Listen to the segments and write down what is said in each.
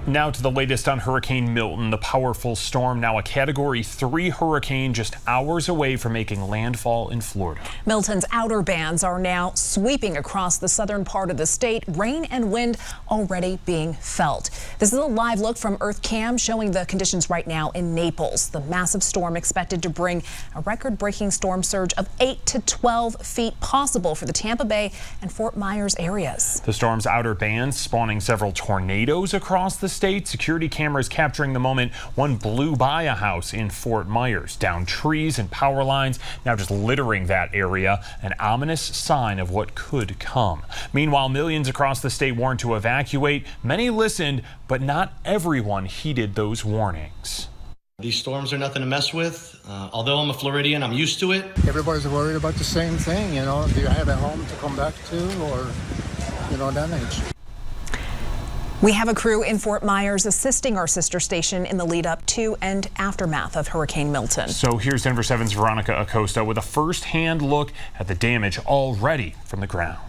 Now to the latest on Hurricane Milton. The powerful storm, now a Category 3 hurricane, just hours away from making landfall in Florida. Milton's outer bands are now sweeping across the southern part of the state. Rain and wind already being felt. This is a live look from EarthCam showing the conditions right now in Naples. The massive storm expected to bring a record-breaking storm surge of 8 to 12 feet possible for the Tampa Bay and Fort Myers areas. The storm's outer bands spawning several tornadoes across the state. Security cameras capturing the moment one blew by a house in Fort Myers, down trees and power lines, now just littering that area, an ominous sign of what could come. Meanwhile, millions across the state warned to evacuate. Many listened, but not everyone heeded those warnings. These storms are nothing to mess with. Although I'm a Floridian, I'm used to it. Everybody's worried about the same thing, you know. Do you have a home to come back to, or, damage? We have a crew in Fort Myers assisting our sister station in the lead up to and aftermath of Hurricane Milton. So here's Denver 7's Veronica Acosta with a first-hand look at the damage already from the ground.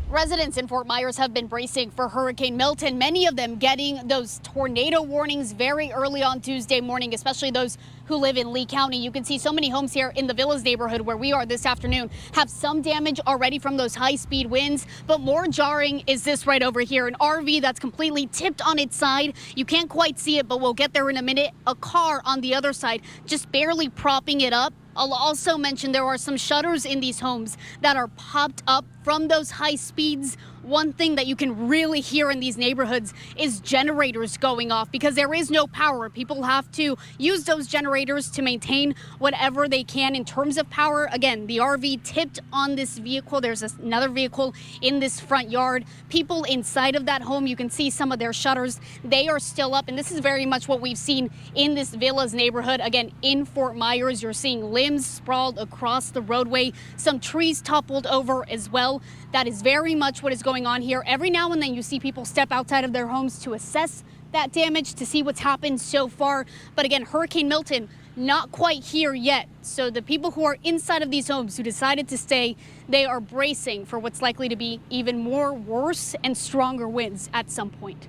Residents in Fort Myers have been bracing for Hurricane Milton, many of them getting those tornado warnings very early on Tuesday morning, especially those who live in Lee County. You can see so many homes here in the Villas neighborhood where we are this afternoon have some damage already from those high-speed winds, but more jarring is this right over here, an RV that's completely tipped on its side. You can't quite see it, but we'll get there in a minute. A car on the other side just barely propping it up. I'll also mention there are some shutters in these homes that are popped up from those high speeds. One thing that you can really hear in these neighborhoods is generators going off because there is no power. People have to use those generators to maintain whatever they can in terms of power. Again, the RV tipped on this vehicle. There's another vehicle in this front yard. People inside of that home, you can see some of their shutters. They are still up, and this is very much what we've seen in this Villas neighborhood. Again, in Fort Myers, you're seeing limbs sprawled across the roadway, some trees toppled over as well. That is very much what is going on here. Every now and then you see people step outside of their homes to assess that damage, to see what's happened so far. But again, Hurricane Milton not quite here yet. So the people who are inside of these homes who decided to stay, they are bracing for what's likely to be even more worse and stronger winds at some point.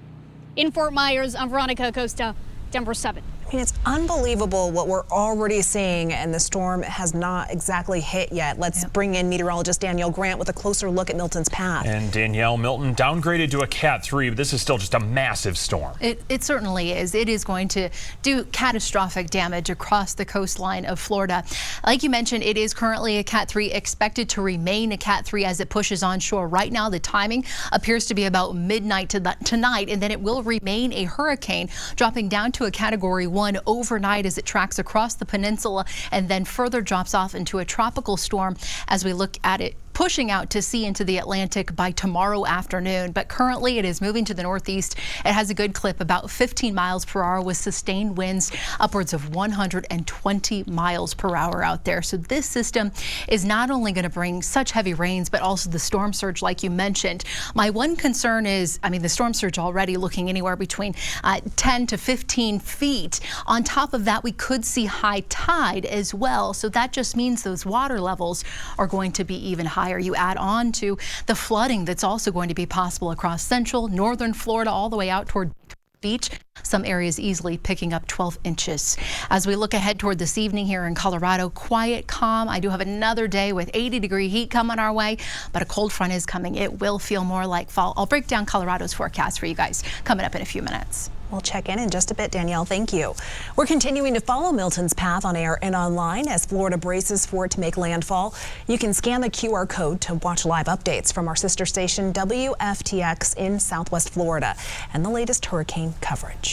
In Fort Myers, I'm Veronica Acosta, Denver 7. I mean, it's unbelievable what we're already seeing, and the storm has not exactly hit yet. Let's bring in meteorologist Danielle Grant with a closer look at Milton's path. And Danielle, Milton downgraded to a Cat 3, but this is still just a massive storm. It certainly is. It is going to do catastrophic damage across the coastline of Florida. Like you mentioned, it is currently a Cat 3, expected to remain a Cat 3 as it pushes onshore. Right now, the timing appears to be about midnight tonight, and then it will remain a hurricane, dropping down to a Category 1 overnight as it tracks across the peninsula and then further drops off into a tropical storm as we look at it pushing out to sea into the Atlantic by tomorrow afternoon. But currently it is moving to the northeast. It has a good clip, about 15 miles per hour with sustained winds upwards of 120 miles per hour out there. So this system is not only going to bring such heavy rains, but also the storm surge like you mentioned. My one concern is, the storm surge already looking anywhere between 10 to 15 feet. On top of that, we could see high tide as well. So that just means those water levels are going to be even higher. You add on to the flooding that's also going to be possible across central, northern Florida, all the way out toward beach. Some areas easily picking up 12 inches. As we look ahead toward this evening here in Colorado, quiet, calm. I do have another day with 80-degree heat coming our way, but a cold front is coming. It will feel more like fall. I'll break down Colorado's forecast for you guys coming up in a few minutes. We'll check in just a bit, Danielle. Thank you. We're continuing to follow Milton's path on air and online as Florida braces for it to make landfall. You can scan the QR code to watch live updates from our sister station WFTX in Southwest Florida and the latest hurricane coverage.